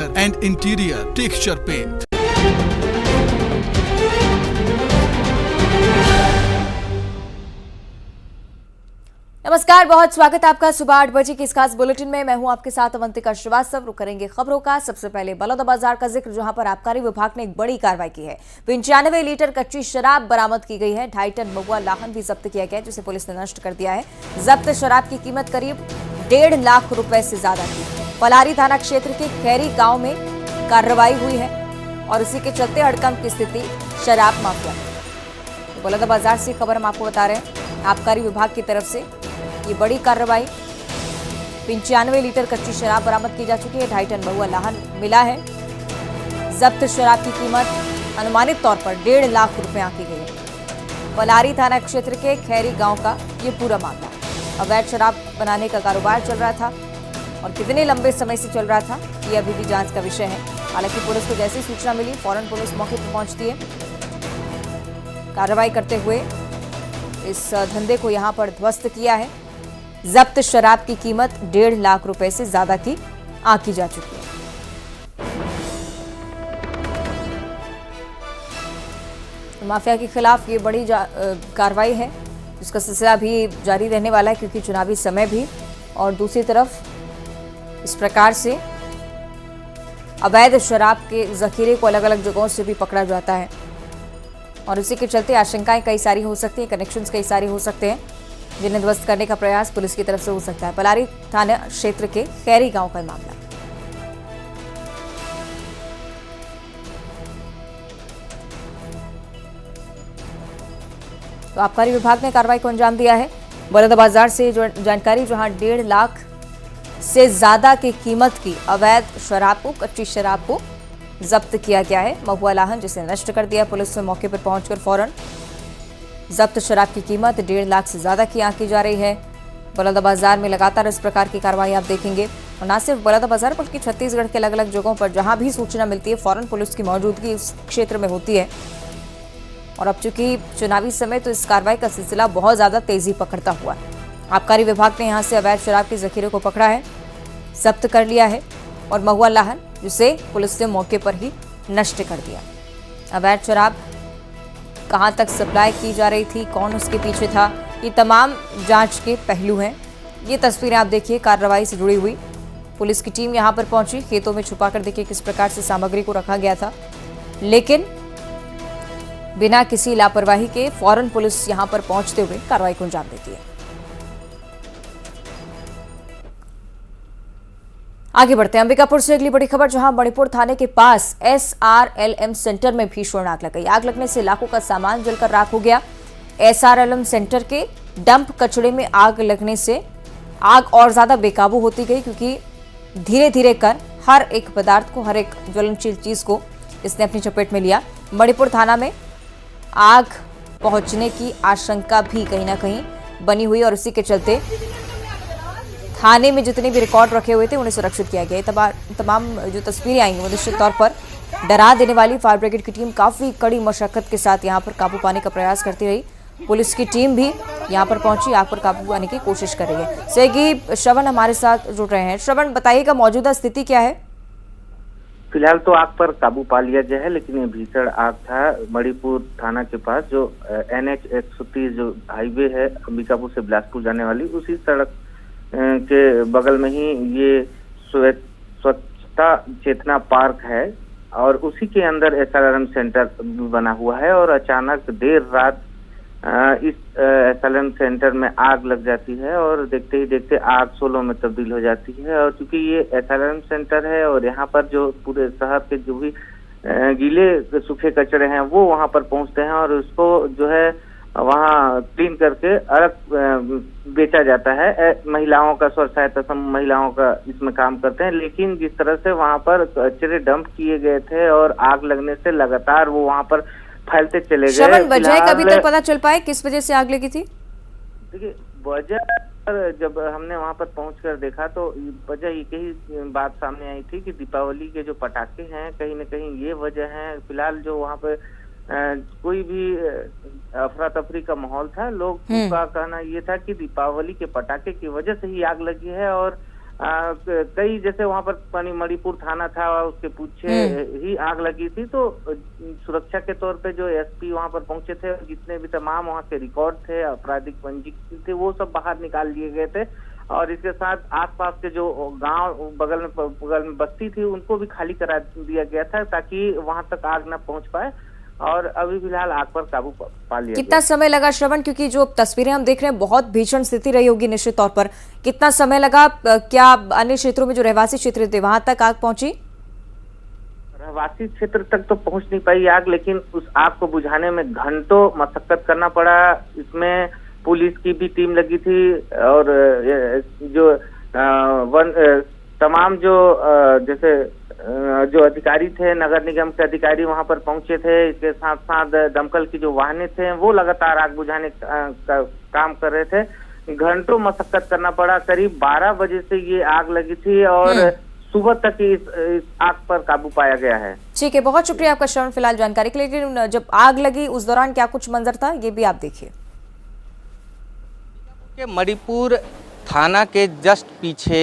and interior texture paint. नमस्कार, बहुत स्वागत है आपका सुबह 8 बजे की इस खास बुलेटिन में। मैं हूं आपके साथ अवंतिका श्रीवास्तव। रुक करेंगे खबरों का। सबसे पहले बलौदाबाजार का जिक्र, जहां पर आबकारी विभाग ने एक बड़ी कार्रवाई की है। 95 लीटर कच्ची शराब बरामद की गई है। 2.5 टन महुआ लाहन भी जब्त किया गया, जिसे पुलिस ने नष्ट कर दिया है। जब्त शराब की कीमत करीब 1.5 लाख रुपए से ज्यादा थी। पलारी थाना क्षेत्र के खैरी गांव में कार्रवाई हुई है और इसी के चलते हड़कंप की स्थिति शराब माफिया में। बलौदाबाजार से खबर हम आपको बता रहे हैं। आबकारी विभाग की तरफ से ये बड़ी कार्रवाई, 95 लीटर कच्ची शराब बरामद की जा चुकी है। 2.5 टन महुआ लाहन मिला है। जब्त शराब की कीमत अनुमानित तौर पर 1.5 लाख रुपए आंकी गई है। पलारी थाना क्षेत्र के खैरी गांव का ये पूरा मामला है। अवैध शराब बनाने का कारोबार चल रहा था और कितने लंबे समय से चल रहा था, ये अभी भी जांच का विषय है। हालांकि पुलिस को जैसी सूचना मिली, फौरन पुलिस मौके पर पहुंचती है। कार्रवाई करते हुए इस धंधे को यहां पर ध्वस्त किया है। जब्त शराब की कीमत 1.5 लाख रुपए से ज्यादा की आंकी जा चुकी है। माफिया के खिलाफ ये बड़ी कार्रवाई है, जिसका सिलसिला भी जारी रहने वाला है, क्योंकि चुनावी समय भी, और दूसरी तरफ इस प्रकार से अवैध शराब के जखीरे को अलग अलग जगहों से भी पकड़ा जाता है और इसी के चलते आशंकाएं कई सारी हो सकती हैं, कनेक्शंस कई सारे हो सकते हैं, जिन्हें ध्वस्त करने का प्रयास पुलिस की तरफ से हो सकता है। पलारी थाना क्षेत्र के खैरी गांव का मामला। तो आबकारी विभाग ने कार्रवाई को अंजाम दिया है। बलौदाबाजार से जो जानकारी, जहां 1.5 लाख से ज्यादा की कीमत की अवैध शराब को, कच्ची शराब को जब्त किया गया है। महुआ लाहन, जिसे नष्ट कर दिया पुलिस ने मौके पर पहुंचकर फौरन। जब्त शराब की कीमत 1.5 लाख से ज्यादा की आंकी जा रही है। बलौदाबाजार में लगातार इस प्रकार की कार्रवाई आप देखेंगे, और न सिर्फ बलौदाबाजार बल्कि छत्तीसगढ़ के अलग अलग जगहों पर जहां भी सूचना मिलती है, फौरन पुलिस की मौजूदगी उस क्षेत्र में होती है। और अब चूंकि चुनावी समय, तो इस कार्रवाई का सिलसिला बहुत ज्यादा तेजी पकड़ता हुआ है। आबकारी विभाग ने यहां से अवैध शराब के जखीरे को पकड़ा है, जब्त कर लिया है, और महुआ लाहन, जिसे पुलिस ने मौके पर ही नष्ट कर दिया। अवैध शराब कहां तक सप्लाई की जा रही थी, कौन उसके पीछे था, ये तमाम जांच के पहलू हैं। ये तस्वीरें आप देखिए कार्रवाई से जुड़ी हुई। पुलिस की टीम यहां पर पहुंची, खेतों में छुपाकर देखिए किस प्रकार से सामग्री को रखा गया था, लेकिन बिना किसी लापरवाही के फौरन पुलिस यहां पर पहुंचते हुए कार्रवाई को अंजाम देती है। आगे बढ़ते हैं अंबिकापुर से अगली बड़ी खबर, जहां मणिपुर थाने के पास SRLM सेंटर में भीषण आग लग गई। आग लगने से लाखों का सामान जलकर राख हो गया। SRLM सेंटर के डंप कचड़े में आग लगने से आग और ज्यादा बेकाबू होती गई, क्योंकि धीरे धीरे कर हर एक पदार्थ को, हर एक ज्वलनशील चीज को इसने अपनी चपेट में लिया। मणिपुर थाना में आग पहुंचने की आशंका भी कहीं ना कहीं बनी हुई, और इसी के चलते थाने में जितने भी रिकॉर्ड रखे हुए थे उन्हें सुरक्षित किया गया। तमाम जो तस्वीरें आएंगी वो निश्चित तौर पर डरा देने वाली। फायर ब्रिगेड की टीम काफी कड़ी मशक्कत के साथ यहां पर काबू पाने का प्रयास करती रही। पुलिस की टीम भी यहां पर पहुंची, आग पर काबू पाने की कोशिश कर रही है। सहयोगी श्रवण हमारे साथ जुड़ रहे हैं। श्रवण, बताइएगा मौजूदा स्थिति क्या है? फिलहाल तो आग पर काबू पा लिया गया है, लेकिन ये भीषण आग था मणिपुर थाना के पास, जो NH 130 जो हाईवे है अंबिकापुर से बिलासपुर जाने वाली, उसी सड़क के बगल में ही ये स्वच्छता चेतना पार्क है, और उसी के अंदर SRLM सेंटर बना हुआ है। और अचानक देर रात इस SRLM सेंटर में आग लग जाती है, और देखते ही देखते आग शोलों में तब्दील हो जाती है। और चूंकि ये SRLM सेंटर है, और यहाँ पर जो पूरे शहर के जो भी गीले सूखे कचरे हैं वो वहाँ पर पहुँचते हैं, और उसको जो है वहाँ क्लीन करके अलग बेचा जाता है। महिलाओं का स्व सहायता समूह महिलाओं का इसमें काम करते हैं, लेकिन जिस तरह से वहाँ पर कचरे डंप किए गए थे और आग लगने से लगातार वो वहाँ पर फैलते चले गए। श्रवण, वजह कभी तक पता चल पाए किस वजह से आग लगी थी? देखिए, वजह जब हमने वहाँ पर पहुंचकर देखा तो वजह यही बात सामने आई थी कि दीपावली के जो पटाखे हैं, कहीं न कहीं ये वजह है। फिलहाल जो वहाँ पे कोई भी अफरा तफरी का माहौल था। लोग का कहना ये था कि दीपावली के पटाखे की वजह से ही आग लगी है, और कई जैसे वहां पर मणिपुर थाना था, उसके पीछे ही आग लगी थी। तो सुरक्षा के तौर पे जो एसपी वहां पर पहुंचे थे, जितने भी तमाम वहां के रिकॉर्ड थे, आपराधिक पंजीकृत थे, वो सब बाहर निकाल लिए गए थे। और इसके साथ आसपास के जो गांव बगल में बस्ती थी, उनको भी खाली करा दिया गया था ताकि वहां तक आग न पहुंच पाए। और अभी फिलहाल आग पर काबू पा लिया। कितना समय लगा श्रवण, क्योंकि जो तस्वीरें हम देख रहे हैं बहुत भीषण स्थिति रही होगी निश्चित तौर पर, कितना समय लगा? क्या अन्य क्षेत्रों में जो रहवासी क्षेत्र थे वहां तक आग पहुंची? रहवासी क्षेत्र तक तो पहुंच नहीं पाई आग, लेकिन उस आग को बुझाने में घंटों मशक्कत करना पड़ा। इसमें पुलिस की भी टीम लगी थी और जो तमाम जो जैसे जो अधिकारी थे, नगर निगम के अधिकारी वहां पर पहुंचे थे। इसके साथ साथ दमकल की जो वाहनें थे वो लगातार आग बुझाने का काम कर रहे थे। घंटों मशक्कत करना पड़ा। करीब 12 बजे से ये आग लगी थी और सुबह तक इस आग पर काबू पाया गया है। ठीक है, बहुत शुक्रिया आपका श्रवण फिलहाल जानकारी के लिए। लेकिन जब आग लगी उस दौरान क्या कुछ मंजर था, ये भी आप देखिए। मणिपुर थाना के जस्ट पीछे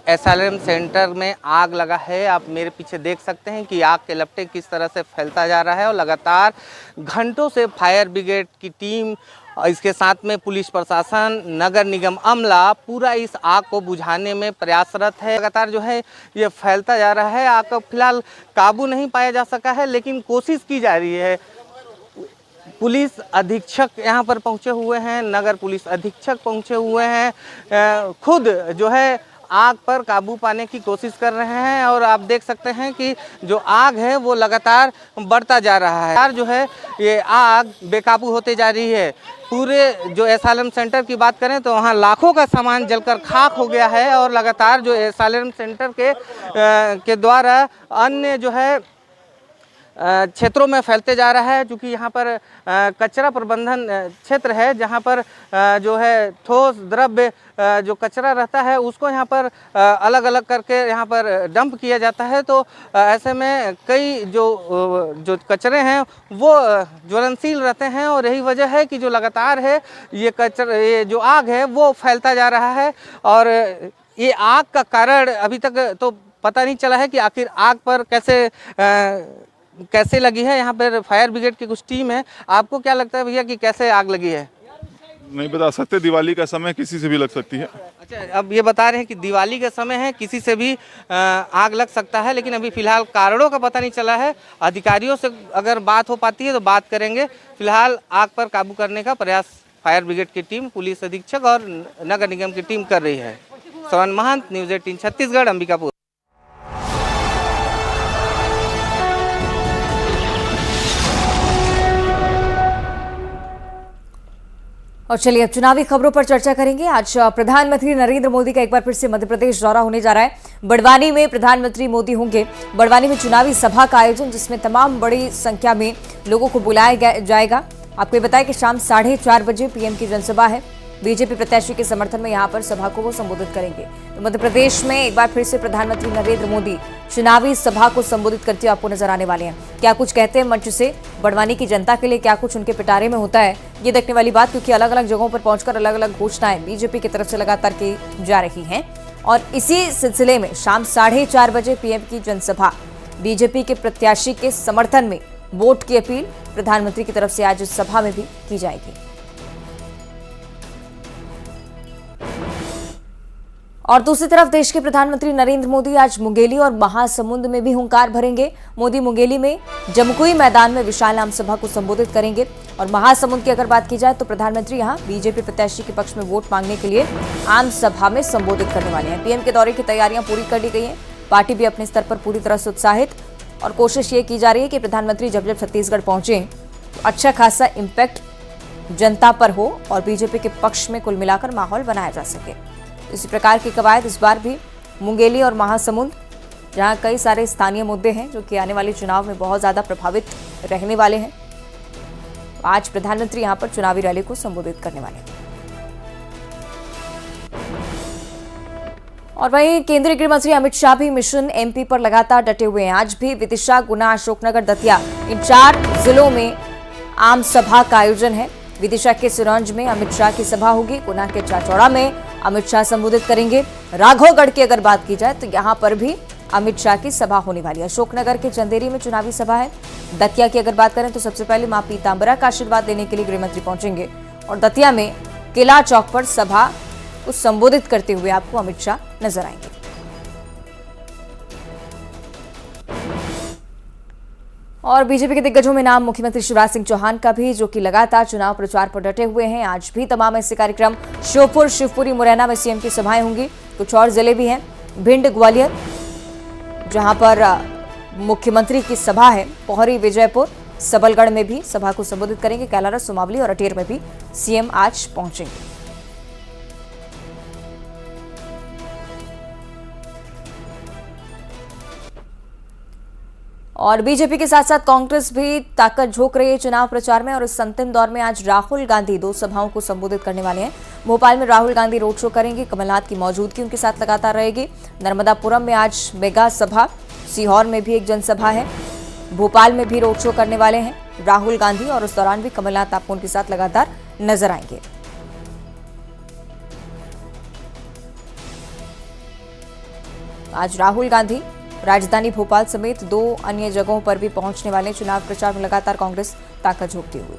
एसएलएम सेंटर में आग लगा है। आप मेरे पीछे देख सकते हैं कि आग के लपटे किस तरह से फैलता जा रहा है और लगातार घंटों से फायर ब्रिगेड की टीम, इसके साथ में पुलिस प्रशासन, नगर निगम अमला पूरा इस आग को बुझाने में प्रयासरत है। लगातार जो है ये फैलता जा रहा है। आग का फिलहाल काबू नहीं पाया जा सका है, लेकिन कोशिश की जा रही है। पुलिस अधीक्षक यहाँ पर पहुँचे हुए हैं, नगर पुलिस अधीक्षक पहुँचे हुए हैं, खुद जो है आग पर काबू पाने की कोशिश कर रहे हैं। और आप देख सकते हैं कि जो आग है वो लगातार बढ़ता जा रहा है। जो है ये आग बेकाबू होते जा रही है। पूरे जो एसएलएम सेंटर की बात करें तो वहाँ लाखों का सामान जलकर खाक हो गया है और लगातार जो एसएलएम सेंटर के द्वारा अन्य जो है क्षेत्रों में फैलते जा रहा है। क्योंकि यहाँ पर कचरा प्रबंधन क्षेत्र है, जहाँ पर जो है ठोस द्रव्य जो कचरा रहता है उसको यहाँ पर अलग अलग करके यहाँ पर डंप किया जाता है। तो ऐसे में कई जो कचरे हैं वो ज्वलनशील रहते हैं और यही वजह है कि जो लगातार है ये जो आग है वो फैलता जा रहा है। और ये आग का कारण अभी तक तो पता नहीं चला है कि आखिर आग पर कैसे लगी है। यहाँ पर फायर ब्रिगेड की कुछ टीम है। आपको क्या लगता है भैया कि कैसे आग लगी है? नहीं बता सकते, दिवाली का समय किसी से भी लग सकती है। अच्छा, अब ये बता रहे हैं कि दिवाली का समय है, किसी से भी आग लग सकता है, लेकिन अभी फिलहाल कारणों का पता नहीं चला है। अधिकारियों से अगर बात हो पाती है तो बात करेंगे। फिलहाल आग पर काबू करने का प्रयास फायर ब्रिगेड की टीम, पुलिस अधीक्षक और नगर निगम की टीम कर रही है। श्रवण महंत, न्यूज़ 18 छत्तीसगढ़, अंबिकापुर। और चलिए अब चुनावी खबरों पर चर्चा करेंगे। आज प्रधानमंत्री नरेंद्र मोदी का एक बार फिर से मध्य प्रदेश दौरा होने जा रहा है। बड़वानी में प्रधानमंत्री मोदी होंगे। बड़वानी में चुनावी सभा का आयोजन, जिसमें तमाम बड़ी संख्या में लोगों को बुलाया जाएगा। आपको ये बताया कि शाम 4:30 बजे पीएम की जनसभा है। बीजेपी प्रत्याशी के समर्थन में यहां पर सभा को वो संबोधित करेंगे। तो मध्य प्रदेश में एक बार फिर से प्रधानमंत्री नरेंद्र मोदी चुनावी सभा को संबोधित करते हुए आपको नजर आने वाले हैं। क्या कुछ कहते हैं मंच से, बड़वानी की जनता के लिए क्या कुछ उनके पिटारे में होता है, ये देखने वाली बात, क्योंकि अलग अलग जगहों पर पहुंचकर अलग अलग घोषणाएं बीजेपी की तरफ से लगातार की जा रही हैं। और इसी सिलसिले में शाम 4:30 बजे पीएम की जनसभा, बीजेपी के प्रत्याशी के समर्थन में वोट की अपील प्रधानमंत्री की तरफ से आज इस सभा में भी की जाएगी। और दूसरी तरफ देश के प्रधानमंत्री नरेंद्र मोदी आज मुंगेली और महासमुंद में भी हुंकार भरेंगे। मोदी मुंगेली में जमकुई मैदान में विशाल आम सभा को संबोधित करेंगे। और महासमुंद की अगर बात की जाए तो प्रधानमंत्री यहां बीजेपी प्रत्याशी के पक्ष में वोट मांगने के लिए आम सभा में संबोधित करने वाले हैं। पीएम के दौरे की तैयारियां पूरी कर ली गई हैं। पार्टी भी अपने स्तर पर पूरी तरह से उत्साहित, और कोशिश ये की जा रही है कि प्रधानमंत्री जब छत्तीसगढ़ पहुंचे तो अच्छा खासा इम्पैक्ट जनता पर हो और बीजेपी के पक्ष में कुल मिलाकर माहौल बनाया जा सके। इसी प्रकार की कवायद इस बार भी मुंगेली और महासमुंद, जहां कई सारे स्थानीय मुद्दे हैं जो कि आने वाले चुनाव में बहुत ज्यादा प्रभावित रहने वाले हैं। आज प्रधानमंत्री यहां पर चुनावी रैली को संबोधित करने वाले हैं। और वहीं केंद्रीय गृह मंत्री अमित शाह भी मिशन एमपी पर लगातार डटे हुए हैं। आज भी विदिशा, गुना, अशोकनगर, दतिया, इन 4 जिलों में आम सभा का आयोजन है। विदिशा के सिरौंज में अमित शाह की सभा होगी, गुना के चाचौड़ा में अमित शाह संबोधित करेंगे। राघवगढ़ की अगर बात की जाए तो यहां पर भी अमित शाह की सभा होने वाली है। अशोकनगर के चंदेरी में चुनावी सभा है। दतिया की अगर बात करें तो सबसे पहले मां पीतांबरा का आशीर्वाद लेने के लिए गृहमंत्री पहुंचेंगे और दतिया में किला चौक पर सभा को संबोधित करते हुए आपको अमित शाह नजर आएंगे। और बीजेपी के दिग्गजों में नाम मुख्यमंत्री शिवराज सिंह चौहान का भी, जो कि लगातार चुनाव प्रचार पर डटे हुए हैं। आज भी तमाम ऐसे कार्यक्रम श्योपुर, शिवपुरी, मुरैना में सीएम की सभाएं होंगी। कुछ और जिले भी हैं, भिंड, ग्वालियर जहां पर मुख्यमंत्री की सभा है। पोहरी, विजयपुर, सबलगढ़ में भी सभा को संबोधित करेंगे। कैलारस, सुमावली और अटेर में भी सीएम आज पहुंचेंगे। और बीजेपी के साथ साथ कांग्रेस भी ताकत झोंक रही है चुनाव प्रचार में और इस अंतिम दौर में आज राहुल गांधी 2 सभाओं को संबोधित करने वाले हैं। भोपाल में राहुल गांधी रोड शो करेंगे। कमलनाथ की मौजूदगी उनके साथ लगातार रहेगी। नर्मदापुरम में आज मेगा सभा, सीहोर में भी एक जनसभा है, भोपाल में भी रोड शो करने वाले हैं राहुल गांधी और उस दौरान भी कमलनाथ आपको उनके साथ लगातार नजर आएंगे। आज राहुल गांधी राजधानी भोपाल समेत 2 अन्य जगहों पर भी पहुंचने वाले। चुनाव प्रचार में लगातार कांग्रेस ताकत झोंकती हुई।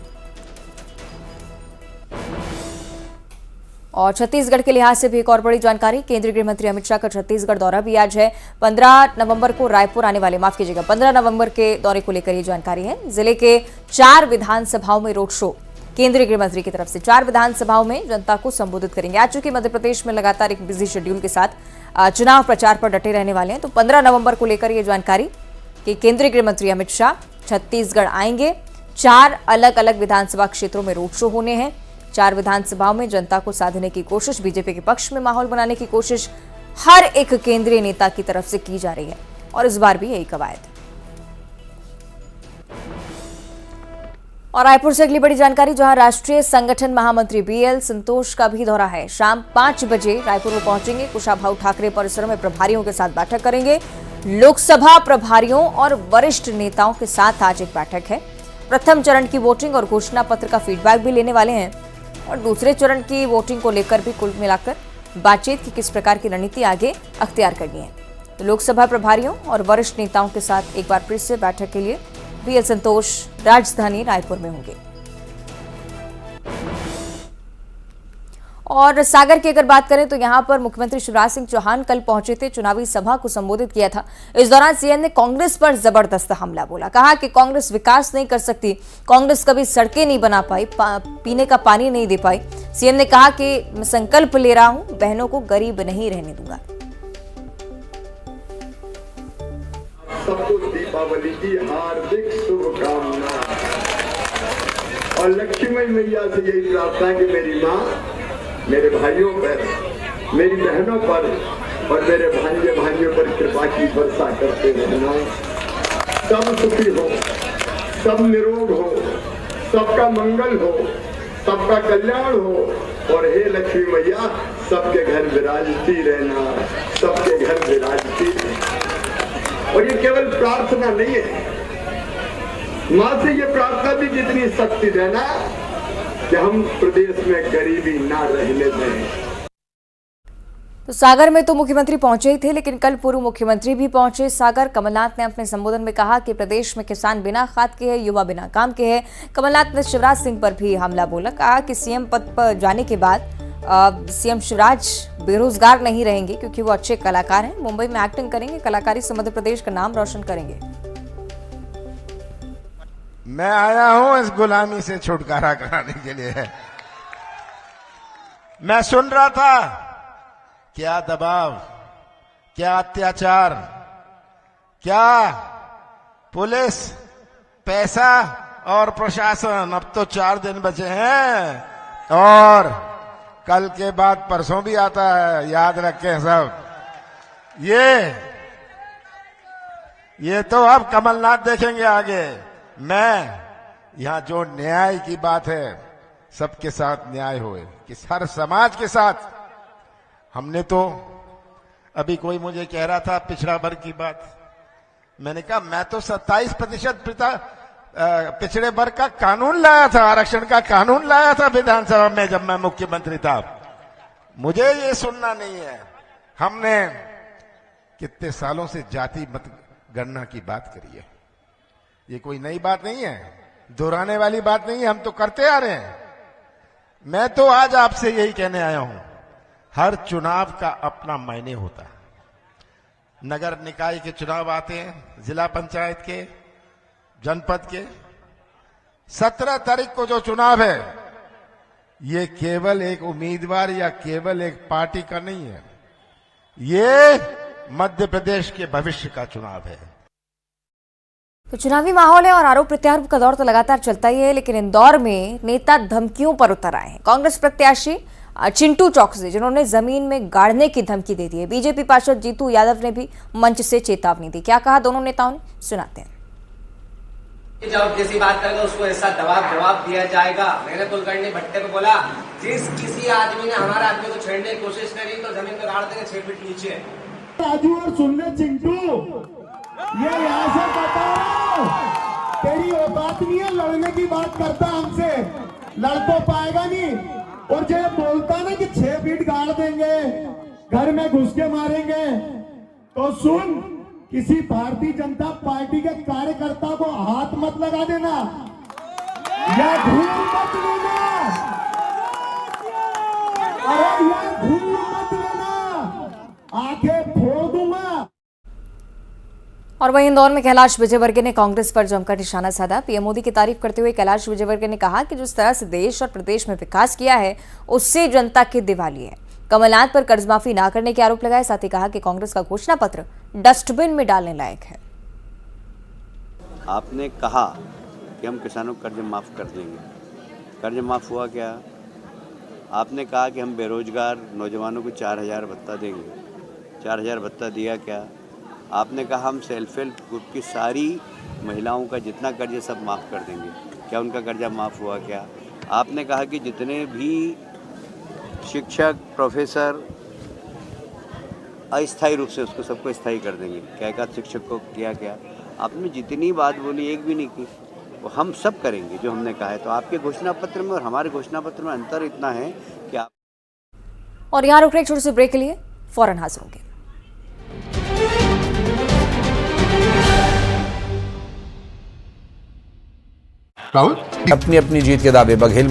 और छत्तीसगढ़ के लिहाज से भी एक और बड़ी जानकारी, केंद्रीय गृह मंत्री अमित शाह का छत्तीसगढ़ दौरा भी आज है। 15 नवंबर को रायपुर आने वाले, माफ कीजिएगा, 15 नवंबर के दौरे को लेकर ये जानकारी है। जिले के 4 विधानसभाओं में रोड शो केंद्रीय गृह मंत्री की तरफ से 4 विधानसभाओं में जनता को संबोधित करेंगे। आज चूंकि मध्य प्रदेश में लगातार एक बिजी शेड्यूल के साथ चुनाव प्रचार पर डटे रहने वाले हैं, तो 15 नवंबर को लेकर यह जानकारी कि केंद्रीय गृह मंत्री अमित शाह छत्तीसगढ़ आएंगे। 4 अलग अलग विधानसभा क्षेत्रों में रोड शो होने हैं। 4 विधानसभाओं में जनता को साधने की कोशिश, बीजेपी के पक्ष में माहौल बनाने की कोशिश हर एक केंद्रीय नेता की तरफ से की जा रही है और इस बार भी यही कवायद। और रायपुर से अगली बड़ी जानकारी, जहां राष्ट्रीय संगठन महामंत्री बीएल संतोष का भी दौरा है। शाम 5 बजे रायपुर में पहुंचेंगे। कुशाभाऊ ठाकरे परिसर में प्रभारियों के साथ बैठक करेंगे। लोकसभा प्रभारियों और वरिष्ठ नेताओं के साथ आज एक बैठक है। प्रथम चरण की वोटिंग और घोषणा पत्र का फीडबैक भी लेने वाले हैं और दूसरे चरण की वोटिंग को लेकर भी कुल मिलाकर बातचीत की किस प्रकार की रणनीति आगे अख्तियार करनी है। तो लोकसभा प्रभारियों और वरिष्ठ नेताओं के साथ एक बार फिर से बैठक के लिए बीएल संतोष राजधानी रायपुर में होंगे। और सागर की अगर बात करें तो यहां पर मुख्यमंत्री शिवराज सिंह चौहान कल पहुंचे थे, चुनावी सभा को संबोधित किया था। इस दौरान सीएम ने कांग्रेस पर जबरदस्त हमला बोला। कहा कि कांग्रेस विकास नहीं कर सकती, कांग्रेस कभी सड़कें नहीं बना पाई, पीने का पानी नहीं दे पाई। सीएम ने कहा कि मैं संकल्प ले रहा हूं, बहनों को गरीब नहीं रहने दूंगा। सबको दीपावली की हार्दिक शुभकामना और लक्ष्मी मैया से यही प्रार्थना कि मेरी माँ मेरे भाइयों पर, मेरी बहनों पर और मेरे भाइयों पर कृपा की वर्षा करते रहना। सब सुखी हो, सब निरोग हो, सबका मंगल हो, सबका कल्याण हो और हे लक्ष्मी मैया सबके घर विराजती रहना, सबके घर विराजती रहना। और ये केवल प्रार्थना नहीं है, मां से ये प्रार्थना भी जितनी शक्ति देना कि हम प्रदेश में गरीबी ना रहने दें। तो सागर में तो मुख्यमंत्री पहुंचे ही थे, लेकिन कल पूर्व मुख्यमंत्री भी पहुंचे सागर। कमलनाथ ने अपने संबोधन में कहा कि प्रदेश में किसान बिना खाद के है, युवा बिना काम के है। कमलनाथ ने शिवराज सिंह पर भी हमला बोला। कहा कि सीएम पद पर जाने के बाद सीएम शिवराज बेरोजगार नहीं रहेंगे क्योंकि वो अच्छे कलाकार हैं, मुंबई में एक्टिंग करेंगे, कलाकारी से मध्य प्रदेश का नाम रोशन करेंगे। मैं आया हूं इस गुलामी से छुटकारा कराने के लिए। मैं सुन रहा था क्या दबाव, क्या अत्याचार, क्या पुलिस, पैसा और प्रशासन। अब तो 4 दिन बचे हैं और कल के बाद परसों भी आता है, याद रखें सब। ये तो अब कमलनाथ देखेंगे आगे। मैं यहां जो न्याय की बात है, सबके साथ न्याय होए, कि हर समाज के साथ। हमने तो अभी कोई मुझे कह रहा था पिछड़ा वर्ग की बात, मैंने कहा मैं तो 27% पिछड़े वर्ग का कानून लाया था, आरक्षण का कानून लाया था विधानसभा में जब मैं मुख्यमंत्री था। मुझे ये सुनना नहीं है। हमने कितने सालों से जाति मत गणना की बात करी है, ये कोई नई बात नहीं है, दोहराने वाली बात नहीं है, हम तो करते आ रहे हैं। मैं तो आज आपसे यही कहने आया हूं, हर चुनाव का अपना मायने होता है। नगर निकाय के चुनाव आते हैं, जिला पंचायत के, जनपद के। 17 तारीख को जो चुनाव है, ये केवल एक उम्मीदवार या केवल एक पार्टी का नहीं है, ये मध्य प्रदेश के भविष्य का चुनाव है। तो चुनावी माहौल है और आरोप प्रत्यारोप का दौर तो लगातार चलता ही है, लेकिन इंदौर में नेता धमकियों पर उतर आए हैं। कांग्रेस प्रत्याशी चिंटू चौकसी, जिन्होंने जमीन में गाड़ने की धमकी दे दी है। बीजेपी पार्षद जीतू यादव ने भी मंच से चेतावनी दी। क्या कहा दोनों नेताओं ने, सुनाते हैं। जब जैसी बात करेगा उसको ऐसा जवाब दिया जाएगा। मैंने कुलकर्णी भट्टे को बोला, जिस किसी आदमी ने हमारे आदमी को छेड़ने की कोशिश करी तो जमीन में गाड़ देंगे 6 फीट नीचे। राजू और सुन ले चिंटू, ये यहाँ से बताओ, तेरी औकात नहीं है, लड़ने की बात करता हमसे, लड़ तो पाएगा नहीं। और जो बोलता ना कि 6 फीट गाड़ देंगे, घर में घुस के मारेंगे, तो सुन, किसी भारतीय जनता पार्टी के कार्यकर्ता को हाथ मत लगा देना या धूल मत लेना। अरे या धूल मत लेना, आंखें फोड़ दूंगा। और वहीं इंदौर में कैलाश विजयवर्गीय ने कांग्रेस पर जमकर निशाना साधा। पीएम मोदी की तारीफ करते हुए कैलाश विजयवर्गीय ने कहा कि जिस तरह से देश और प्रदेश में विकास किया है, उससे जनता की दिवाली है। कमलनाथ पर कर्ज माफी न करने के आरोप लगाए। साथ ही कहा कि कांग्रेस का घोषणा पत्र डस्टबिन में डालने लायक है। आपने कहा कि हम किसानों को कर्ज माफ कर देंगे, कर्ज माफ हुआ क्या? आपने कहा कि हम बेरोजगार नौजवानों को 4000 भत्ता देंगे, 4000 भत्ता दिया क्या? आपने कहा हम सेल्फ हेल्प ग्रुप की सारी महिलाओं का जितना कर्ज है सब माफ़ कर देंगे, क्या उनका कर्जा माफ़ हुआ क्या? आपने कहा कि जितने भी शिक्षक, प्रोफेसर अस्थायी रूप से उसको सबको स्थायी कर देंगे, क्या एक शिक्षक को किया क्या? आपने जितनी बात बोली एक भी नहीं की। वो हम सब करेंगे जो हमने कहा है। तो आपके घोषणा पत्र में और हमारे घोषणा पत्र में अंतर इतना है कि आप। और यहाँ रुक रहे छोटे से ब्रेक के लिए, फौरन हाजिर होंगे। राहुल अपनी अपनी जीत के दावे बघेल